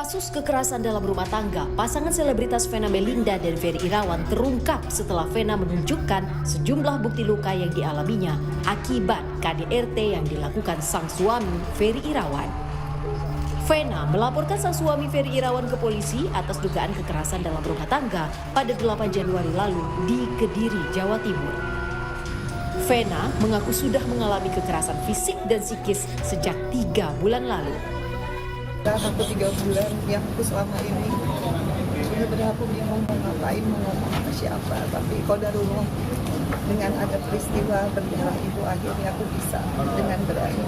Kasus kekerasan dalam rumah tangga, pasangan selebritas Vena Melinda dan Ferry Irawan terungkap setelah Vena menunjukkan sejumlah bukti luka yang dialaminya akibat KDRT yang dilakukan sang suami Ferry Irawan. Vena melaporkan sang suami Ferry Irawan ke polisi atas dugaan kekerasan dalam rumah tangga pada 8 Januari lalu di Kediri, Jawa Timur. Vena mengaku sudah mengalami kekerasan fisik dan psikis sejak 3 bulan lalu. Aku 3 bulan yang aku selama ini benar-benar aku bingung mau ngapain, mau ngomong sama siapa. Tapi qadarullah, dengan ada peristiwa berdarah itu akhirnya aku bisa dengan berani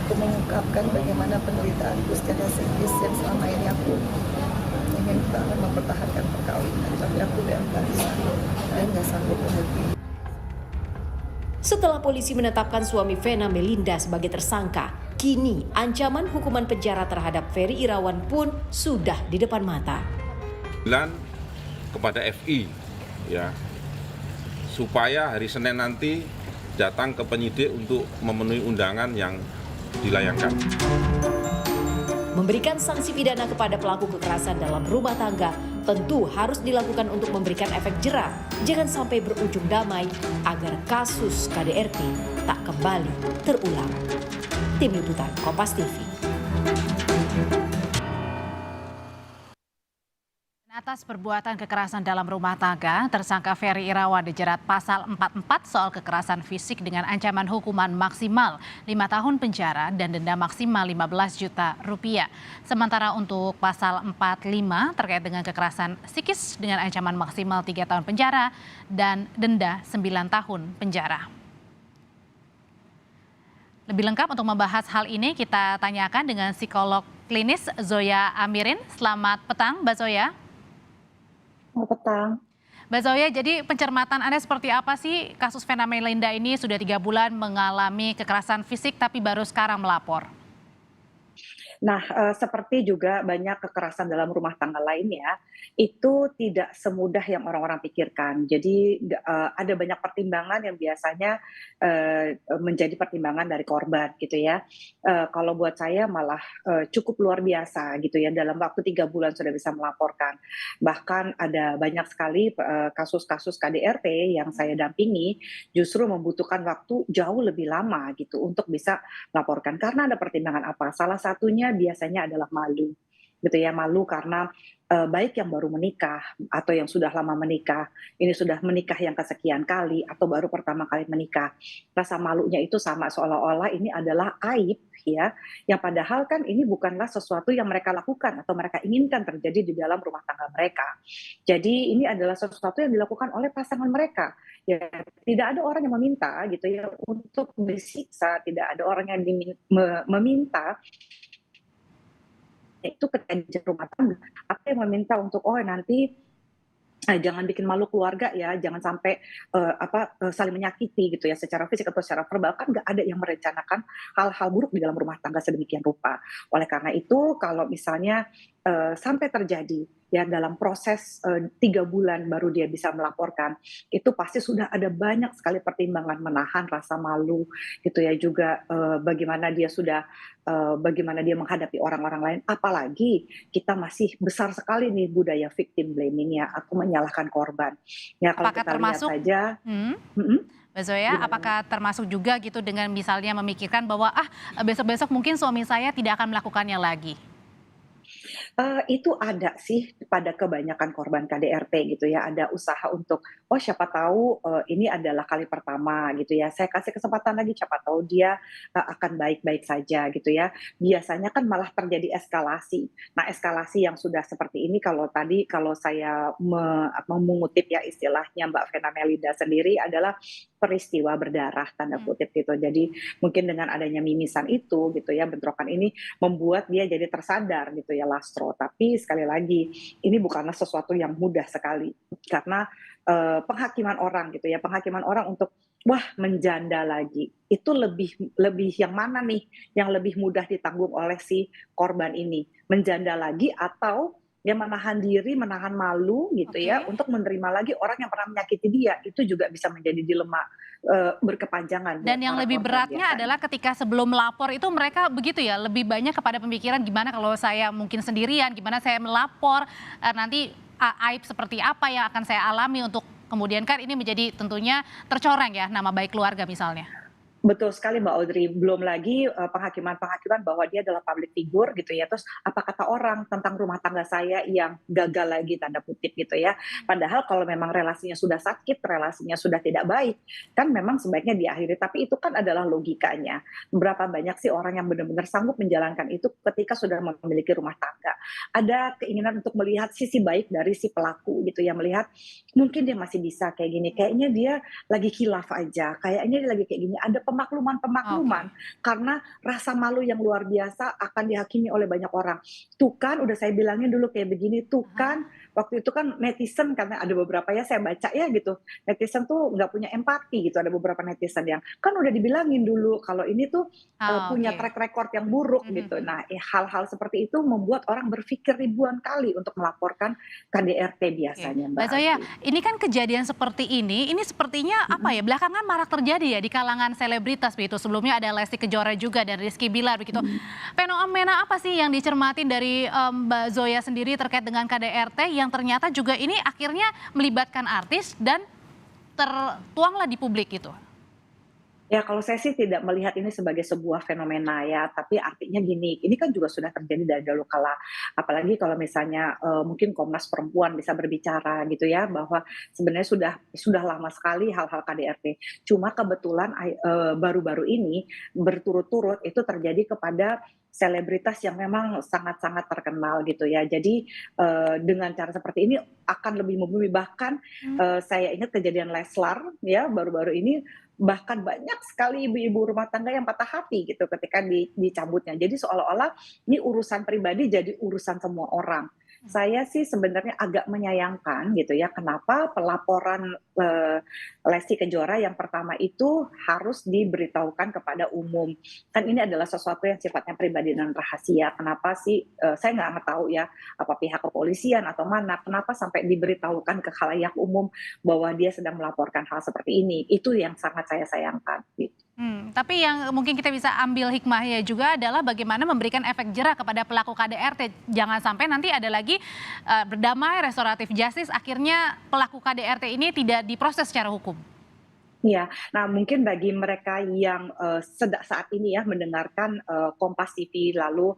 aku mengungkapkan bagaimana penderitaanku secara psikis yang selama ini aku ingin banget mempertahankan perkawinan, tapi aku udah nggak bisa dan nggak sanggup lagi. Setelah polisi menetapkan suami Vena Melinda sebagai tersangka, kini ancaman hukuman penjara terhadap Ferry Irawan pun sudah di depan mata. Kepada FI ya, supaya hari Senin nanti datang ke penyidik untuk memenuhi undangan yang dilayangkan. Memberikan sanksi pidana kepada pelaku kekerasan dalam rumah tangga tentu harus dilakukan untuk memberikan efek jera. Jangan sampai berujung damai agar kasus KDRT tak kembali terulang. Tim Liputan Kompas TV. Atas perbuatan kekerasan dalam rumah tangga, tersangka Ferry Irawan dijerat pasal 44 soal kekerasan fisik dengan ancaman hukuman maksimal 5 tahun penjara dan denda maksimal 15 juta rupiah. Sementara untuk pasal 45 terkait dengan kekerasan psikis dengan ancaman maksimal 3 tahun penjara dan denda 9 tahun penjara. Lebih lengkap untuk membahas hal ini kita tanyakan dengan psikolog klinis Zoya Amirin. Selamat petang, Mbak Zoya. Selamat petang. Mbak Zoya, jadi pencermatan Anda seperti apa sih kasus Vena Melinda ini sudah 3 bulan mengalami kekerasan fisik tapi baru sekarang melapor? Nah, seperti juga banyak kekerasan dalam rumah tangga lainnya, itu tidak semudah yang orang-orang pikirkan. Jadi ada banyak pertimbangan yang biasanya menjadi pertimbangan dari korban gitu ya. Kalau buat saya malah cukup luar biasa gitu ya, dalam waktu 3 bulan sudah bisa melaporkan. Bahkan ada banyak sekali kasus-kasus KDRT yang saya dampingi justru membutuhkan waktu jauh lebih lama gitu untuk bisa melaporkan. Karena ada pertimbangan apa? Salah satunya biasanya adalah malu gitu ya, malu karena baik yang baru menikah atau yang sudah lama menikah, ini sudah menikah yang kesekian kali atau baru pertama kali menikah, rasa malunya itu sama seolah-olah ini adalah aib ya, yang padahal kan ini bukanlah sesuatu yang mereka lakukan atau mereka inginkan terjadi di dalam rumah tangga mereka. Jadi ini adalah sesuatu yang dilakukan oleh pasangan mereka. Ya, tidak ada orang yang meminta gitu ya untuk disiksa, tidak ada orang yang meminta itu ketika rumah tangga, apa yang meminta untuk nanti jangan bikin malu keluarga ya, jangan sampai saling menyakiti gitu ya secara fisik atau secara verbal, kan nggak ada yang merencanakan hal-hal buruk di dalam rumah tangga sedemikian rupa. Oleh karena itu kalau misalnya sampai terjadi ya dalam proses 3 bulan baru dia bisa melaporkan, itu pasti sudah ada banyak sekali pertimbangan menahan rasa malu gitu ya, juga bagaimana dia menghadapi orang-orang lain, apalagi kita masih besar sekali nih budaya victim blaming ya, atau menyalahkan korban. Ya kalau Apakah kita termasuk, lihat saja, Mbak Zoya, gimana? apakah termasuk juga gitu dengan misalnya memikirkan bahwa besok-besok mungkin suami saya tidak akan melakukannya lagi? Itu ada sih pada kebanyakan korban KDRT gitu ya, ada usaha untuk, siapa tahu ini adalah kali pertama gitu ya, saya kasih kesempatan lagi, siapa tahu dia akan baik-baik saja gitu ya. Biasanya kan malah terjadi eskalasi. Nah, eskalasi yang sudah seperti ini kalau saya mengutip ya istilahnya Mbak Vena Melinda sendiri adalah peristiwa berdarah tanda kutip gitu. Jadi mungkin dengan adanya mimisan itu gitu ya, bentrokan ini membuat dia jadi tersadar gitu ya, Lastro. Tapi sekali lagi ini bukanlah sesuatu yang mudah sekali karena penghakiman orang gitu ya, penghakiman orang untuk menjanda lagi itu lebih yang mana nih yang lebih mudah ditanggung oleh si korban ini, menjanda lagi atau dia menahan diri, menahan malu gitu ya, untuk menerima lagi orang yang pernah menyakiti dia, itu juga bisa menjadi dilema berkepanjangan buat Dan yang para lebih korban beratnya biasanya. adalah ketika sebelum melapor itu mereka begitu ya, lebih banyak kepada pemikiran gimana kalau saya mungkin sendirian, gimana saya melapor, nanti aib seperti apa yang akan saya alami untuk kemudian kan ini menjadi tentunya tercoreng ya nama baik keluarga misalnya. Betul sekali Mbak Audrey, belum lagi penghakiman-penghakiman bahwa dia adalah public figure gitu ya, terus apa kata orang tentang rumah tangga saya yang gagal lagi tanda kutip gitu ya. Padahal kalau memang relasinya sudah sakit, relasinya sudah tidak baik, kan memang sebaiknya diakhiri, tapi itu kan adalah logikanya. Berapa banyak sih orang yang benar-benar sanggup menjalankan itu ketika sudah memiliki rumah tangga. Ada keinginan untuk melihat sisi baik dari si pelaku gitu ya, melihat mungkin dia masih bisa kayak gini, kayaknya dia lagi khilaf aja, kayaknya dia lagi kayak gini, ada pemakluman-pemakluman karena rasa malu yang luar biasa akan dihakimi oleh banyak orang. Tuh kan udah saya bilangin dulu kayak begini, tuh kan waktu itu kan netizen karena ada beberapa ya saya baca ya gitu, netizen tuh nggak punya empati gitu, ada beberapa netizen yang kan udah dibilangin dulu kalau ini tuh punya track record yang buruk gitu. Nah hal-hal seperti itu membuat orang berpikir ribuan kali untuk melaporkan KDRT biasanya Mbak Mbak Zoya, Audrey. ini kan kejadian seperti ini sepertinya apa ya, belakangan marak terjadi ya di kalangan selebritas begitu. Sebelumnya ada Lesti Kejora juga dan Rizky Bilar begitu. Fenomena apa sih yang dicermatin dari Mbak Zoya sendiri terkait dengan KDRT yang ternyata juga ini akhirnya melibatkan artis dan tertuanglah di publik gitu? Ya kalau saya sih tidak melihat ini sebagai sebuah fenomena ya, tapi artinya gini, ini kan juga sudah terjadi dari dahulu kala. Apalagi kalau misalnya mungkin Komnas Perempuan bisa berbicara gitu ya, bahwa sebenarnya sudah lama sekali hal-hal KDRT. Cuma kebetulan baru-baru ini berturut-turut itu terjadi kepada selebritas yang memang sangat-sangat terkenal gitu ya. Jadi dengan cara seperti ini akan lebih membumi. Bahkan saya ingat kejadian Leslar ya baru-baru ini, bahkan banyak sekali ibu-ibu rumah tangga yang patah hati gitu ketika dicabutnya. Jadi seolah-olah ini urusan pribadi jadi urusan semua orang. Saya sih sebenarnya agak menyayangkan gitu ya, kenapa pelaporan Lesti Kejora yang pertama itu harus diberitahukan kepada umum. Kan ini adalah sesuatu yang sifatnya pribadi dan rahasia. Kenapa sih, saya nggak tahu ya, apa pihak kepolisian atau mana, kenapa sampai diberitahukan ke khalayak umum bahwa dia sedang melaporkan hal seperti ini. Itu yang sangat saya sayangkan. Gitu. Tapi yang mungkin kita bisa ambil hikmahnya juga adalah bagaimana memberikan efek jerah kepada pelaku KDRT. Jangan sampai nanti ada lagi berdamai, restoratif justice, akhirnya pelaku KDRT ini tidak diproses secara hukum. Iya, nah mungkin bagi mereka yang saat ini ya mendengarkan Kompas TV lalu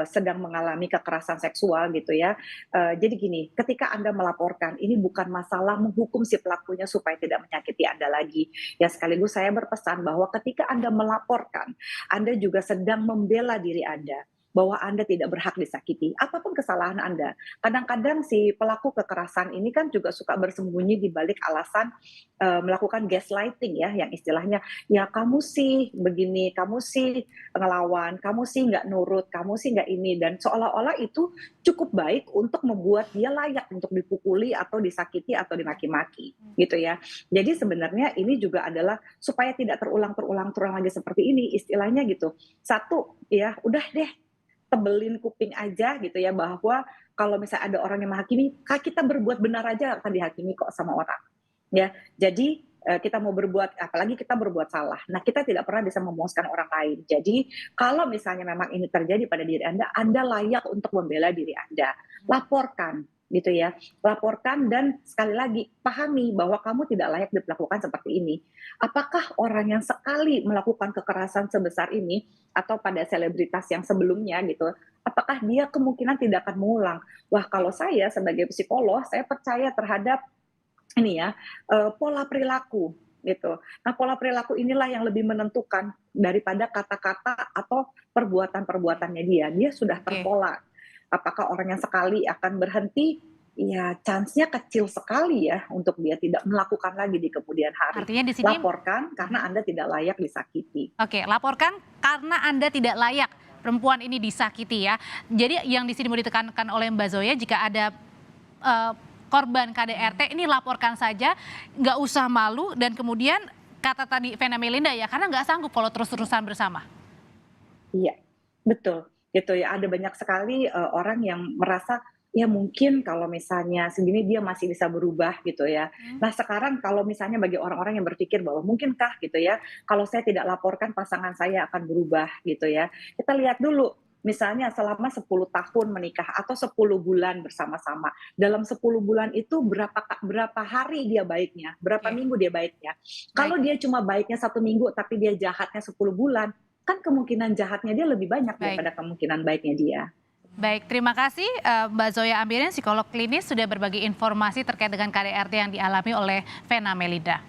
sedang mengalami kekerasan seksual gitu ya. Jadi gini, ketika Anda melaporkan, ini bukan masalah menghukum si pelakunya supaya tidak menyakiti Anda lagi. Ya sekaligus saya berpesan bahwa ketika Anda melaporkan, Anda juga sedang membela diri Anda bahwa Anda tidak berhak disakiti, apapun kesalahan Anda. Kadang-kadang si pelaku kekerasan ini kan juga suka bersembunyi di balik alasan melakukan gaslighting ya, yang istilahnya, ya kamu sih begini, kamu sih ngelawan, kamu sih nggak nurut, kamu sih nggak ini, dan seolah-olah itu cukup baik untuk membuat dia layak untuk dipukuli atau disakiti atau dimaki-maki, gitu ya. Jadi sebenarnya ini juga adalah supaya tidak terulang lagi seperti ini, istilahnya gitu. Satu, ya udah deh, tebelin kuping aja gitu ya, bahwa kalau misalnya ada orang yang menghakimi, kita berbuat benar aja akan dihakimi kok sama orang. Ya, jadi kita mau berbuat, apalagi kita berbuat salah. Nah, kita tidak pernah bisa memuaskan orang lain. Jadi, kalau misalnya memang ini terjadi pada diri Anda layak untuk membela diri Anda. Laporkan, gitu ya. Laporkan dan sekali lagi pahami bahwa kamu tidak layak diperlakukan seperti ini. Apakah orang yang sekali melakukan kekerasan sebesar ini atau pada selebritas yang sebelumnya gitu, apakah dia kemungkinan tidak akan mengulang? Wah, kalau saya sebagai psikolog, saya percaya terhadap ini ya, pola perilaku gitu. Nah, pola perilaku inilah yang lebih menentukan daripada kata-kata atau perbuatan-perbuatannya dia. Dia sudah terpola. Apakah orang yang sekali akan berhenti? Ya, chance-nya kecil sekali ya untuk dia tidak melakukan lagi di kemudian hari. Artinya di sini Laporkan karena Anda tidak layak disakiti. Oke, laporkan karena Anda tidak layak perempuan ini disakiti ya. Jadi yang di sini mau ditekankan oleh Mbak Zoya, jika ada korban KDRT ini laporkan saja, nggak usah malu, dan kemudian kata tadi Vena Melinda ya, karena nggak sanggup kalau terus-terusan bersama. Iya, betul. Gitu ya, ada banyak sekali orang yang merasa ya mungkin kalau misalnya segini dia masih bisa berubah gitu ya. Nah sekarang kalau misalnya bagi orang-orang yang berpikir bahwa mungkinkah gitu ya, kalau saya tidak laporkan pasangan saya akan berubah gitu ya. Kita lihat dulu, misalnya selama 10 tahun menikah atau 10 bulan bersama-sama. Dalam 10 bulan itu berapa hari dia baiknya, berapa Oke, minggu dia baiknya. Kalau baik, dia cuma baiknya 1 minggu tapi dia jahatnya 10 bulan, kan kemungkinan jahatnya dia lebih banyak baik. daripada kemungkinan baiknya dia. Baik, terima kasih Mbak Zoya Amirin, psikolog klinis sudah berbagi informasi terkait dengan KDRT yang dialami oleh Vena Melinda.